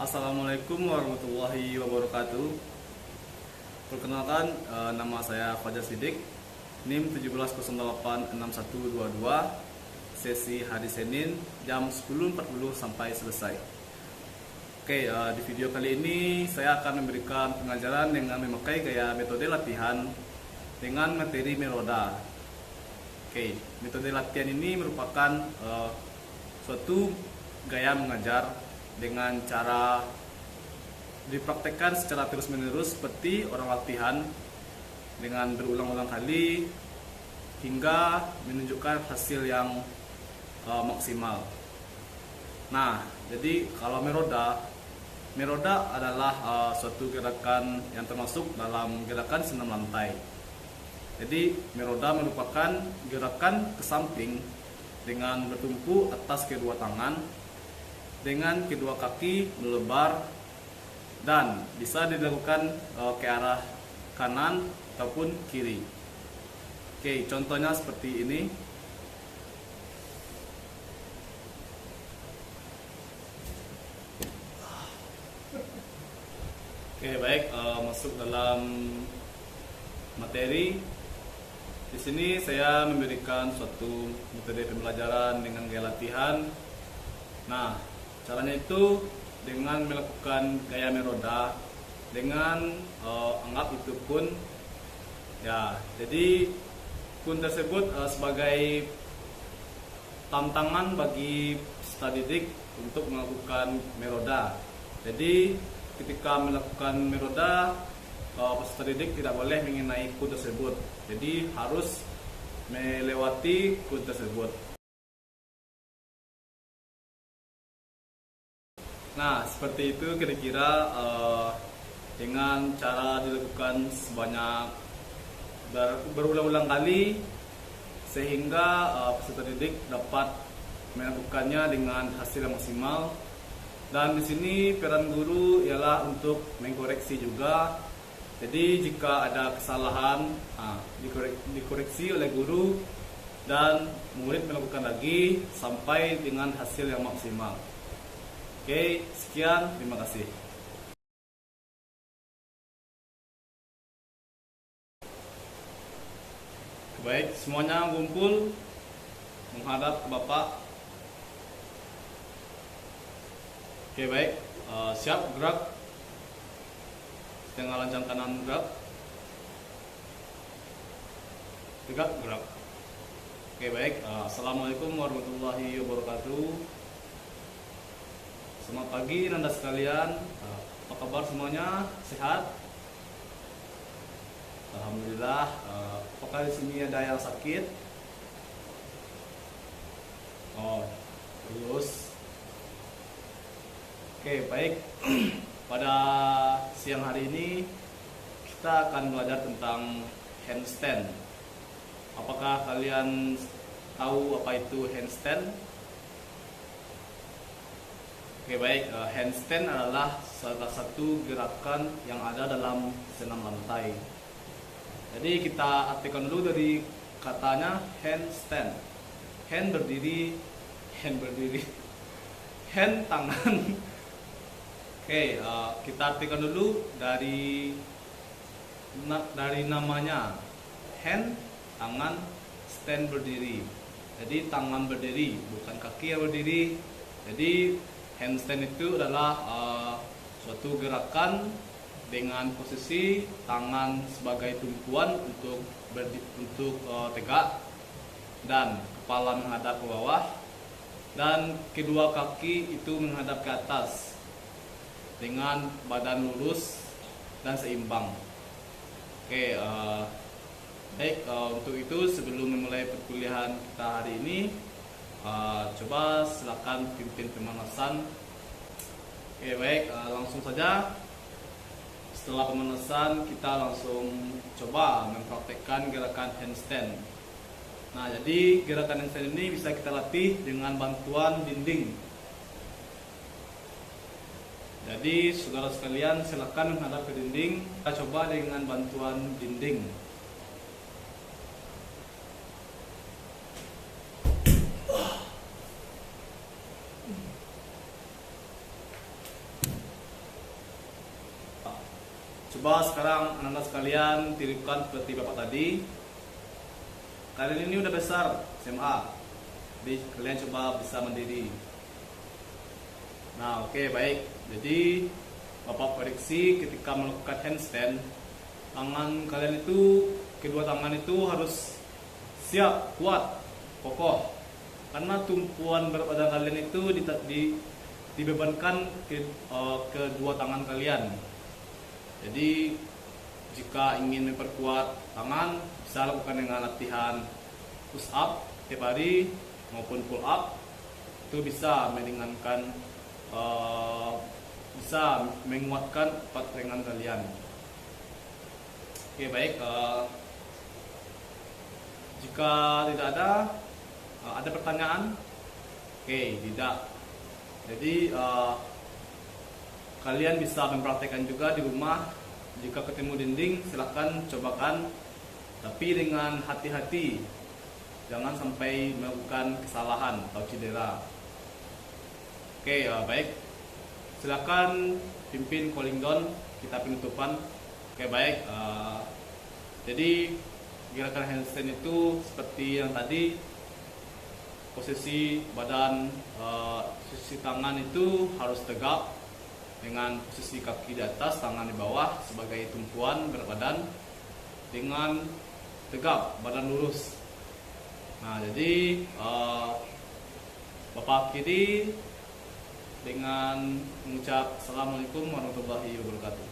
Assalamualaikum warahmatullahi wabarakatuh. Perkenalkan, nama saya Fajar Sidik, NIM 17086122, sesi hari Senin jam 10.40 sampai selesai. Oke, di video kali ini saya akan memberikan pengajaran dengan memakai gaya metode latihan dengan materi meroda. Oke, metode latihan ini merupakan suatu gaya mengajar dengan cara dipraktekkan secara terus-menerus seperti orang latihan dengan berulang-ulang kali hingga menunjukkan hasil yang maksimal. Nah, jadi kalau meroda adalah suatu gerakan yang termasuk dalam gerakan senam lantai. Jadi meroda merupakan gerakan ke samping dengan bertumpu atas kedua tangan, dengan kedua kaki melebar, dan bisa dilakukan ke arah kanan ataupun kiri. Oke, contohnya seperti ini. Oke, baik, masuk dalam materi. Di sini saya memberikan suatu metode pembelajaran dengan gaya latihan. Nah, caranya itu dengan melakukan gaya meroda dengan anggap itu pun ya. Jadi pun tersebut sebagai tantangan bagi peserta didik untuk melakukan meroda. Jadi ketika melakukan meroda, peserta didik tidak boleh mengenai kun tersebut. Jadi harus melewati kun tersebut. Nah, seperti itu kira-kira dengan cara dilakukan sebanyak berulang-ulang kali sehingga peserta didik dapat melakukannya dengan hasil yang maksimal. Dan di sini peran guru ialah untuk mengkoreksi juga. Jadi jika ada kesalahan dikoreksi oleh guru dan murid melakukan lagi sampai dengan hasil yang maksimal. Oke, sekian, terima kasih. Baik, semuanya kumpul menghadap ke Bapak. Oke, baik, siap, gerak. Setengah lancang kanan, gerak. Tegak, gerak. Oke, baik, Assalamualaikum warahmatullahi wabarakatuh. Selamat pagi Anda sekalian, apa kabar semuanya? Sehat? Alhamdulillah. Apakah di sini ada yang sakit? Oh, terus. Oke, baik. Pada siang hari ini kita akan belajar tentang handstand. Apakah kalian tahu apa itu handstand? Oke, baik, handstand adalah salah satu gerakan yang ada dalam senam lantai. Jadi kita artikan dulu dari katanya handstand. Hand berdiri, hand tangan. Oke, kita artikan dulu dari namanya. Hand, tangan, stand berdiri. Jadi tangan berdiri, bukan kaki yang berdiri. Jadi handstand itu adalah suatu gerakan dengan posisi tangan sebagai tumpuan untuk tegak dan kepala menghadap ke bawah dan kedua kaki itu menghadap ke atas dengan badan lurus dan seimbang. Oke, baik, untuk itu sebelum memulai perkuliahan kita hari ini, coba silakan pimpin pemanasan. Oke, baik, langsung saja. Setelah pemanasan kita langsung coba mempraktekkan gerakan handstand. Nah, jadi gerakan handstand ini bisa kita latih dengan bantuan dinding. Jadi saudara sekalian silakan menghadap ke dinding. Kita coba dengan bantuan dinding. Coba sekarang anak-anak sekalian tirukan seperti bapak tadi. Kalian ini udah besar SMA, jadi kalian coba bisa mandiri. Nah, oke, baik. Jadi bapak prediksi ketika melakukan handstand, tangan kalian itu, kedua tangan itu harus siap, kuat, kokoh. Karena tumpuan berat badan kalian itu dibebankan ke kedua tangan kalian. Jadi jika ingin memperkuat tangan, bisa lakukan dengan latihan push up tiap hari maupun pull up. Itu bisa meringankan, bisa menguatkan otot ringan kalian. Oke, baik. Jika tidak ada pertanyaan, oke, tidak. Jadi kalian bisa mempraktekkan juga di rumah. Jika ketemu dinding, silahkan cobakan, tapi dengan hati-hati, jangan sampai melakukan kesalahan atau cedera. Oke, baik. Silahkan pimpin calling down, kita penutupan. Oke, baik. Jadi gerakan handstand itu seperti yang tadi, posisi badan, posisi tangan itu harus tegak dengan posisi kaki di atas, tangan di bawah sebagai tumpuan berat badan, dengan tegap, badan lurus. Nah, jadi Bapak akhiri dengan mengucap Assalamualaikum warahmatullahi wabarakatuh.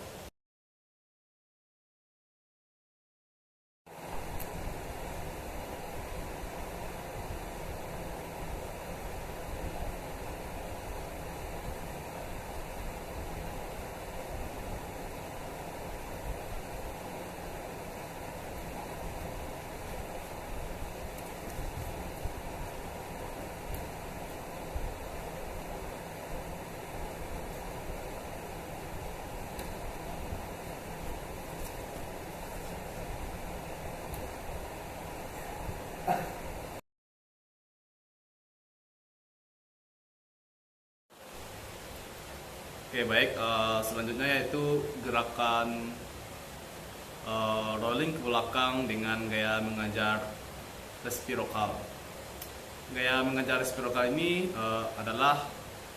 Oke, baik. Selanjutnya yaitu gerakan rolling ke belakang dengan gaya mengajar reciprocal. Gaya mengajar reciprocal ini adalah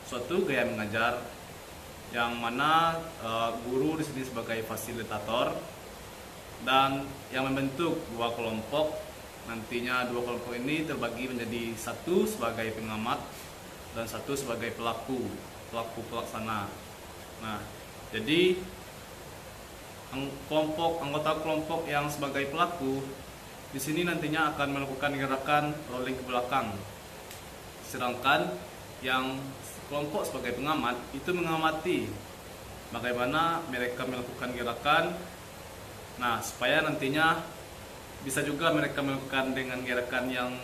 suatu gaya mengajar yang mana guru di sini sebagai fasilitator dan yang membentuk dua kelompok. Nantinya dua kelompok ini terbagi menjadi satu sebagai pengamat dan satu sebagai pelaku pelaksana. Nah, jadi anggota kelompok yang sebagai pelaku di sini nantinya akan melakukan gerakan rolling ke belakang. Sedangkan yang kelompok sebagai pengamat itu mengamati bagaimana mereka melakukan gerakan. Nah, supaya nantinya bisa juga mereka melakukan dengan gerakan yang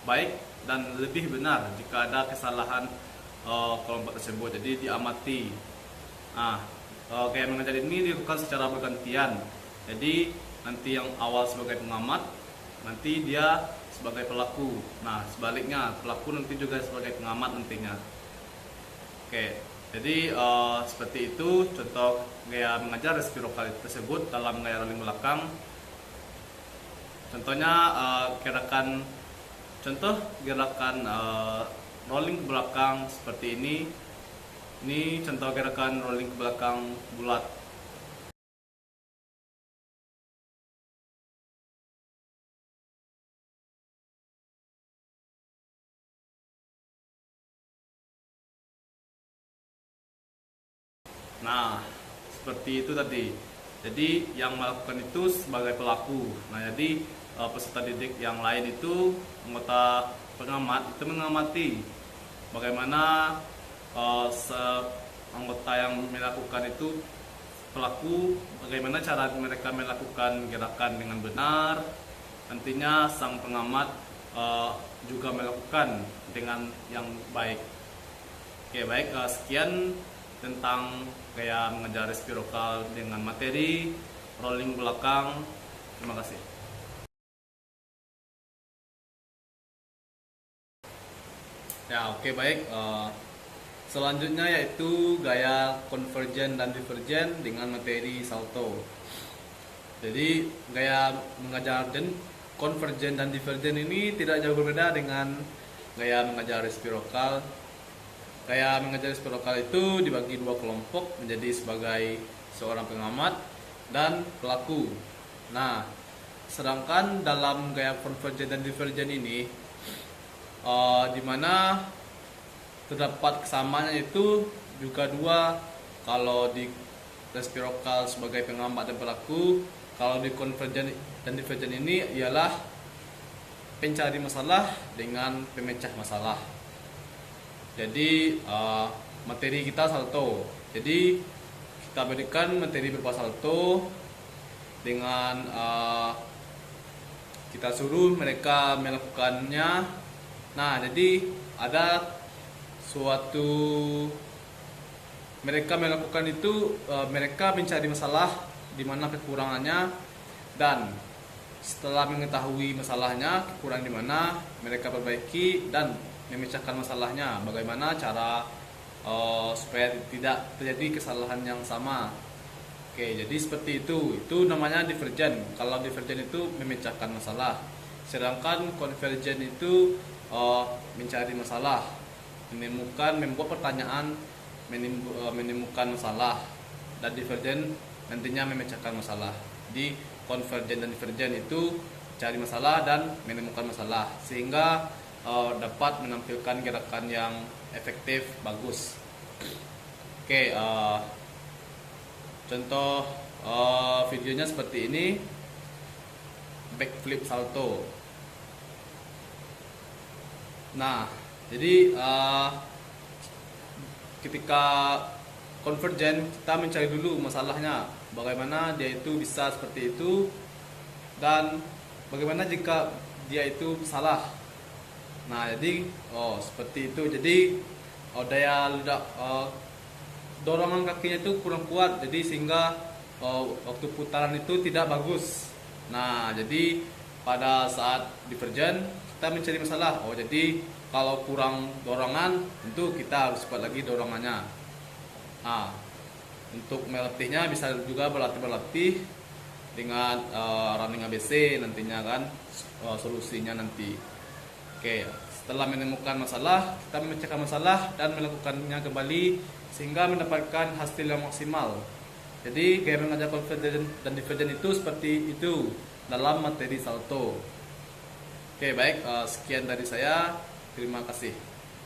baik dan lebih benar jika ada kesalahan kelompok tersebut. Jadi diamati. Nah, gaya mengajar ini dilakukan secara bergantian. Jadi nanti yang awal sebagai pengamat, nanti dia sebagai pelaku. Nah, sebaliknya pelaku nanti juga sebagai pengamat nantinya. Oke, jadi seperti itu contoh gaya mengajar reciprocal tersebut dalam gaya rolling belakang. Contohnya gerakan rolling ke belakang seperti ini. Ini contoh gerakan rolling ke belakang bulat. Nah, seperti itu tadi. Jadi yang melakukan itu sebagai pelaku. Nah, jadi peserta didik yang lain itu, anggota pengamat itu mengamati bagaimana anggota yang melakukan itu pelaku, bagaimana cara mereka melakukan gerakan dengan benar. Nantinya sang pengamat juga melakukan dengan yang baik. Oke, baik. Sekian tentang gaya mengajar reciprocal dengan materi rolling belakang. Terima kasih. Ya, oke, baik. Selanjutnya yaitu gaya konvergen dan divergen dengan materi salto. Jadi gaya mengajar dan konvergen dan divergen ini tidak jauh berbeda dengan gaya mengajar resiprokal. Gaya mengajar resiprokal itu dibagi dua kelompok menjadi sebagai seorang pengamat dan pelaku. Nah, sedangkan dalam gaya konvergen dan divergen ini, di mana terdapat kesamaannya itu juga dua. Kalau di resiprokal sebagai pengamat dan pelaku, kalau di konvergen dan divergen ini ialah pencari masalah dengan pemecah masalah. Jadi materi kita salto. Jadi kita berikan materi berupa salto dengan kita suruh mereka melakukannya. Nah, jadi ada suatu mereka melakukan itu, mereka mencari masalah di mana kekurangannya, dan setelah mengetahui masalahnya, kekurangan di mana, mereka perbaiki dan memecahkan masalahnya. Bagaimana cara supaya tidak terjadi kesalahan yang sama. Oke, jadi seperti itu. Itu namanya divergen. Kalau divergen itu memecahkan masalah, sedangkan konvergen itu mencari masalah, membuat pertanyaan, menemukan masalah, dan divergen nantinya memecahkan masalah. Di konvergen dan divergen itu cari masalah dan menemukan masalah, sehingga dapat menampilkan gerakan yang efektif, bagus. Oke, contoh videonya seperti ini, backflip salto. Nah, jadi ketika konvergen kita mencari dulu masalahnya, bagaimana dia itu bisa seperti itu, dan bagaimana jika dia itu salah. Nah, jadi seperti itu. Jadi daya dorongan kakinya itu kurang kuat, jadi sehingga waktu putaran itu tidak bagus. Nah, jadi pada saat divergen kita mencari masalah. Jadi kalau kurang dorongan, tentu kita harus buat lagi dorongannya. Nah, untuk melatihnya bisa juga berlatih dengan running ABC nantinya kan, solusinya nanti. Oke, setelah menemukan masalah, kita memecahkan masalah dan melakukannya kembali sehingga mendapatkan hasil yang maksimal. Jadi gaya mengajar konvergen dan divergen itu seperti itu dalam materi salto. Oke, baik, sekian dari saya. Terima kasih.